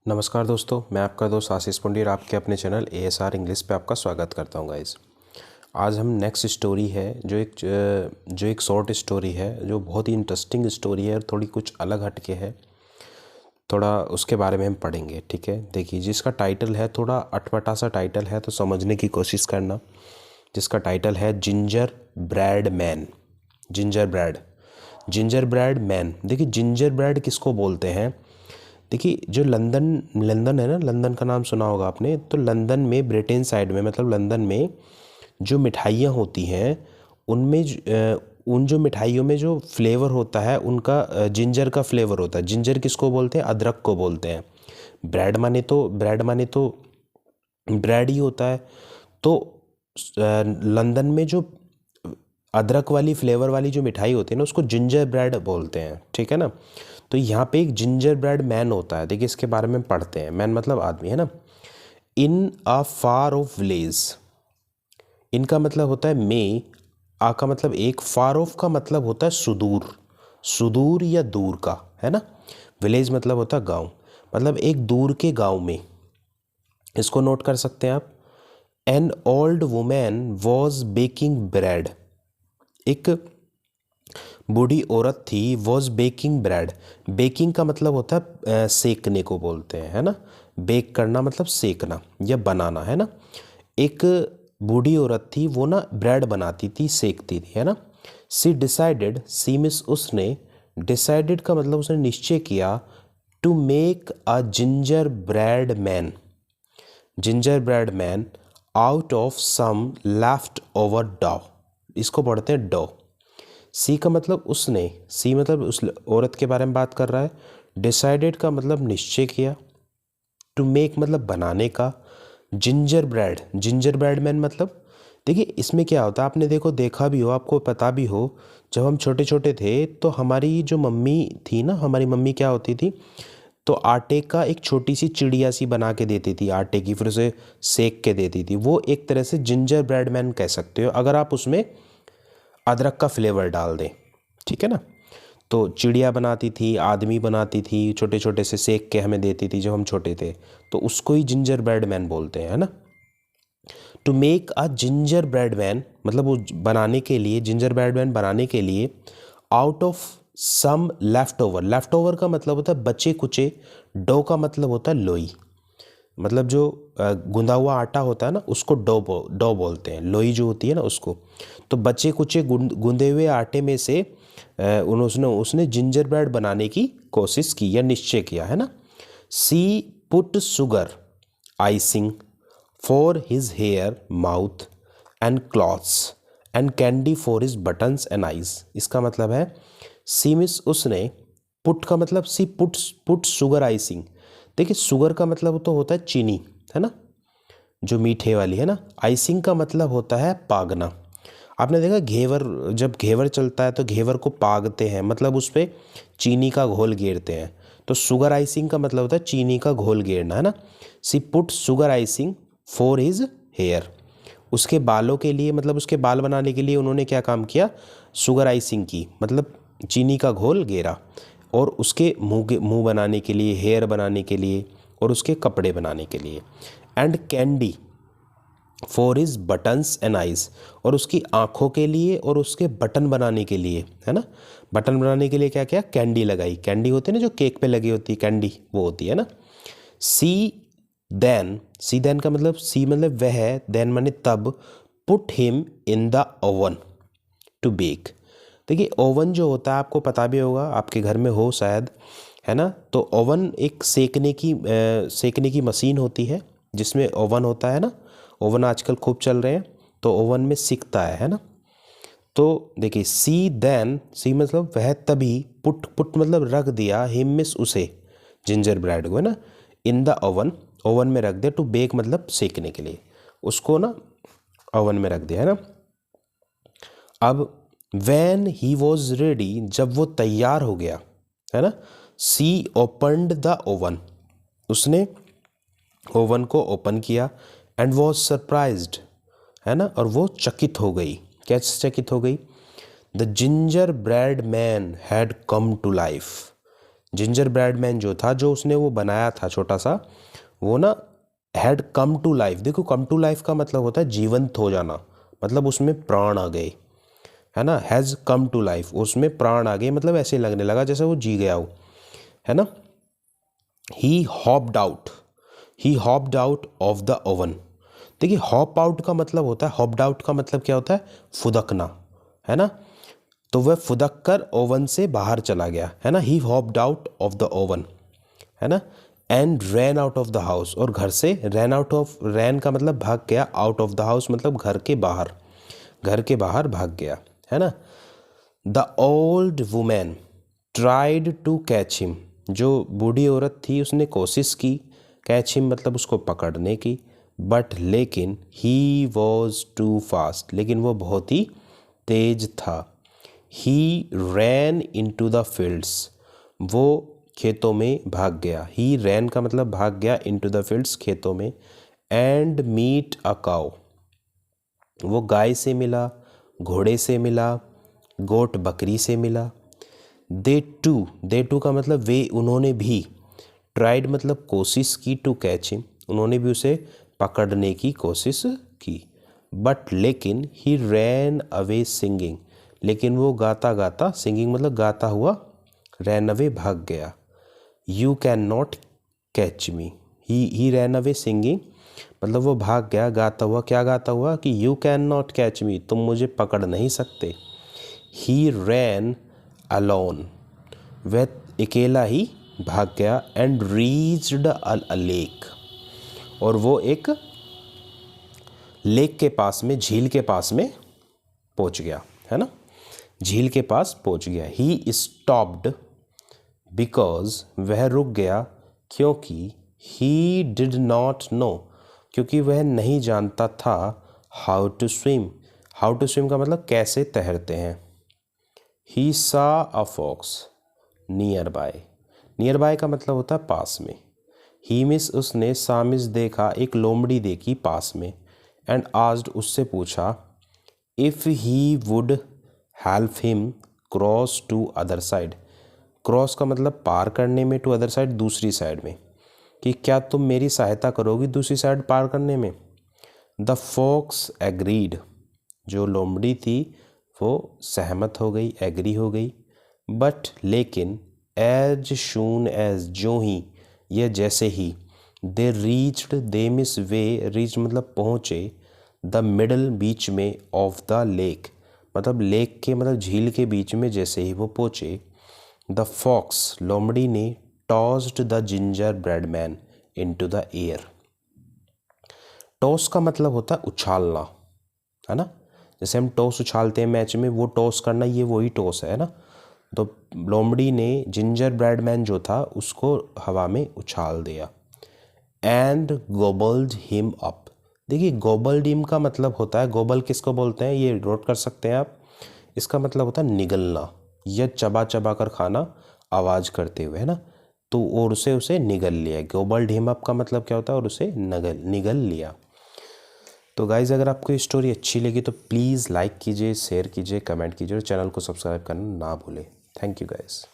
नमस्कार दोस्तों, मैं आपका दोस्त आशीष पुंडीर आपके अपने चैनल ASR इंग्लिश पे आपका स्वागत करता हूँ गाइस। आज हम नेक्स्ट स्टोरी है जो एक शॉर्ट स्टोरी है, जो बहुत ही इंटरेस्टिंग स्टोरी है और थोड़ी कुछ अलग हटके है। थोड़ा उसके बारे में हम पढ़ेंगे, ठीक है। देखिए, जिसका टाइटल है, थोड़ा अटपटा सा टाइटल है तो समझने की कोशिश करना। जिसका टाइटल है ginger bread man. Ginger bread man. देखिए, जिंजर ब्रेड किसको बोलते हैं। देखिए, जो लंदन है ना, लंदन का नाम सुना होगा आपने। तो लंदन में, ब्रिटेन साइड में, मतलब लंदन में जो मिठाइयाँ होती हैं उनमें उन जो मिठाइयों में जो फ्लेवर होता है उनका जिंजर का फ्लेवर होता है। जिंजर किसको बोलते हैं? अदरक को बोलते हैं। ब्रेड माने तो ब्रेड ही होता है। तो लंदन में जो अदरक वाली फ्लेवर वाली जो मिठाई होती है ना, उसको जिंजर ब्रेड बोलते हैं, ठीक है ना। तो यहाँ पे एक जिंजर ब्रेड मैन होता है। देखिए, इसके बारे में पढ़ते हैं। मैन मतलब आदमी, है ना। इन अ फार ऑफ विलेज। इनका मतलब होता है मे। आ का मतलब एक, फार ऑफ का मतलब होता है सुदूर, सुदूर या दूर का, है ना। विलेज मतलब होता है गांव, मतलब एक दूर के गांव में। इसको नोट कर सकते हैं आप। An old women was baking bread. एक बूढ़ी औरत थी, वॉज बेकिंग ब्रेड। बेकिंग का मतलब होता है सेकने को बोलते हैं, है ना। बेक करना मतलब सेकना या बनाना, है ना। एक बूढ़ी औरत थी, वो ना ब्रेड बनाती थी, सेकती थी, है ना। सी डिसाइडेड, सी मिस उसने, डिसाइडेड का मतलब उसने निश्चय किया, to make a gingerbread man out of some leftover dough. इसको पढ़ते हैं डो। सी का मतलब उसने, सी मतलब उस औरत के बारे में बात कर रहा है। डिसाइडेड का मतलब निश्चय किया। टू मेक मतलब बनाने का। जिंजर ब्रेड मैन मतलब, देखिए इसमें क्या होता है, आपने देखा भी हो, आपको पता भी हो। जब हम छोटे छोटे थे तो हमारी जो मम्मी थी ना, हमारी मम्मी क्या होती थी, तो आटे का एक छोटी सी चिड़िया सी बना के देती थी आटे की, फिर उसे सेक के देती थी। वो एक तरह से जिंजर ब्रेड मैन कह सकते हो, अगर आप उसमें अदरक का फ्लेवर डाल दें, ठीक है ना। तो चिड़िया बनाती थी, आदमी बनाती थी, छोटे छोटे से सेक के हमें देती थी जब हम छोटे थे। तो उसको ही जिंजर ब्रेड मैन बोलते हैं, है ना। To make a gingerbread man मतलब वो बनाने के लिए, जिंजर ब्रेड मैन बनाने के लिए, out of some leftover का मतलब होता है बचे कुचे। डो का मतलब होता है लोई, मतलब जो गूंदा हुआ आटा होता है ना, उसको डो बोलते हैं। लोई जो होती है ना, उसको। तो बचे कुचे गूंदे हुए आटे में से उसने उसने जिंजर ब्रेड बनाने की कोशिश की या निश्चय किया, है ना। She put sugar icing for his hair mouth and clothes and candy for his buttons and eyes. इसका मतलब है, सी मिस उसने, पुट का मतलब सी पुट शुगर आइसिंग। देखिए, शुगर का मतलब तो होता है चीनी, है ना, जो मीठे वाली, है ना। आइसिंग का मतलब होता है पागना। आपने देखा घेवर, जब घेवर चलता है तो घेवर को पागते हैं, मतलब उस पर चीनी का घोल गेरते हैं। तो शुगर आइसिंग का मतलब होता है चीनी का घोल गेरना, है ना। She put sugar icing for his hair. उसके बालों के लिए, मतलब उसके बाल बनाने के लिए उन्होंने क्या काम किया, शुगर आइसिंग की, मतलब चीनी का घोल गेरा। और उसके मुंह बनाने के लिए, हेयर बनाने के लिए, और उसके कपड़े बनाने के लिए। And candy for his buttons and eyes, और उसकी आँखों के लिए और उसके बटन बनाने के लिए, है ना। बटन बनाने के लिए क्या क्या, कैंडी लगाई। कैंडी होती है ना, जो केक पे लगी होती है कैंडी, वो होती है ना। सी देन का मतलब, सी मतलब वह, देन माने तब, put him in the oven to bake. देखिए, ओवन जो होता है, आपको पता भी होगा, आपके घर में हो शायद, है ना। तो ओवन एक सेकने की मशीन होती है, जिसमें ओवन होता है ना। ओवन आजकल खूब चल रहे हैं, तो ओवन में सिकता है ना। तो देखिए, सी मतलब वह तभी, पुट पुट मतलब रख दिया, हिम मिस उसे, जिंजर ब्रेड को, है ना, इन द ओवन, ओवन में रख दिया। टू बेक मतलब सेकने के लिए, उसको ना ओवन में रख दिया, है ना। अब वैन ही वॉज रेडी, जब वो तैयार हो गया, है ना। सी ओपनड द ओवन, उसने ओवन को ओपन किया। एंड वॉज सरप्राइज्ड, है ना, और वो चकित हो गई। कैसे चकित हो गई? The gingerbread man had come to life. Gingerbread man जो था, जो उसने वो बनाया था छोटा सा, वो ना हैड कम टू लाइफ। देखो कम टू लाइफ का मतलब होता है जीवंत हो जाना, मतलब उसमें प्राण आ गए, है ना। हैज़ कम टू लाइफ, उसमें प्राण आ गए, मतलब ऐसे लगने लगा जैसे वो जी गया हो, है ना। He hopped out, he hopped out of the oven. देखिए हॉप आउट का मतलब होता है, हॉप्ड आउट का मतलब क्या होता है, फुदकना, है ना। तो वह फुदक कर ओवन से बाहर चला गया, है ना। He hopped out of the oven, है ना। And ran out of the house, और घर से रैन आउट ऑफ, रैन का मतलब भाग गया, आउट ऑफ द हाउस मतलब घर के बाहर, घर के बाहर भाग गया, है ना। The old women tried to catch him, जो बूढ़ी औरत थी उसने कोशिश की, कैच हिम मतलब उसको पकड़ने की, बट लेकिन ही वॉज टू फास्ट, लेकिन वो बहुत ही तेज था। ही रैन इन टू द फील्ड्स, वो खेतों में भाग गया। ही रैन का मतलब भाग गया, इन टू द फील्ड्स खेतों में। एंड मीट अ काउ, वो गाय से मिला, घोड़े से मिला, गोट बकरी से मिला। दे टू का मतलब वे उन्होंने भी, ट्राइड मतलब कोशिश की, टू कैच हिम उन्होंने भी उसे पकड़ने की कोशिश की। बट लेकिन ही रैन अवे सिंगिंग, लेकिन वो गाता गाता, सिंगिंग मतलब गाता हुआ, रैन अवे भाग गया। You can not catch me, he ran away singing मतलब वो भाग गया गाता हुआ, क्या गाता हुआ कि यू कैन नॉट कैच मी, तुम मुझे पकड़ नहीं सकते। ही रैन अलोन, वह अकेला ही भाग गया। एंड रीच्ड अ लेक, और वो एक लेक के पास में, झील के पास में पहुंच गया, है ना, झील के पास पहुंच गया। ही स्टॉप्ड बिकॉज, वह रुक गया क्योंकि, ही डिड नॉट नो, क्योंकि वह नहीं जानता था, how to swim, how to swim का मतलब कैसे तैरते हैं। He saw a fox nearby, nearby का मतलब होता है पास में। ही मिस उसने, सा मिस देखा, एक लोमड़ी देखी पास में। एंड आस्क्ड उससे पूछा, if he would help him cross to other side, cross का मतलब पार करने में, टू अदर साइड दूसरी साइड में, कि क्या तुम मेरी सहायता करोगी दूसरी साइड पार करने में। द फॉक्स एग्रीड, जो लोमड़ी थी वो सहमत हो गई, एग्री हो गई। बट लेकिन एज शून एज, जो ही या जैसे ही, they reached, they miss way, reach मतलब पहुँचे, द मिडल बीच में, ऑफ द लेक मतलब लेक के मतलब झील के बीच में जैसे ही वो पहुँचे, द फॉक्स लोमड़ी ने, tossed the gingerbread man into the air. Toss का मतलब होता है उछालना, है ना, जैसे हम टॉस उछालते हैं मैच में, वो टॉस करना, ये वही टॉस है ना। तो लोमड़ी ने जिंजर ब्रेड मैन जो था उसको हवा में उछाल दिया। एंड गोबल्ड हिम अप, देखिए गोबल्ड हिम का मतलब होता है, गोबल किसको बोलते हैं ये नोट कर सकते हैं आप, इसका मतलब होता है निगलना या चबा चबा कर खाना आवाज़ करते हुए, है ना। तो और उसे निगल लिया, गोबल्ड हिम अप का मतलब क्या होता है, और उसे निगल लिया। तो गाइज़ अगर आपको ये स्टोरी अच्छी लगी तो प्लीज़ लाइक कीजिए, शेयर कीजिए, कमेंट कीजिए और चैनल को सब्सक्राइब करना ना भूलें। Thank you guys.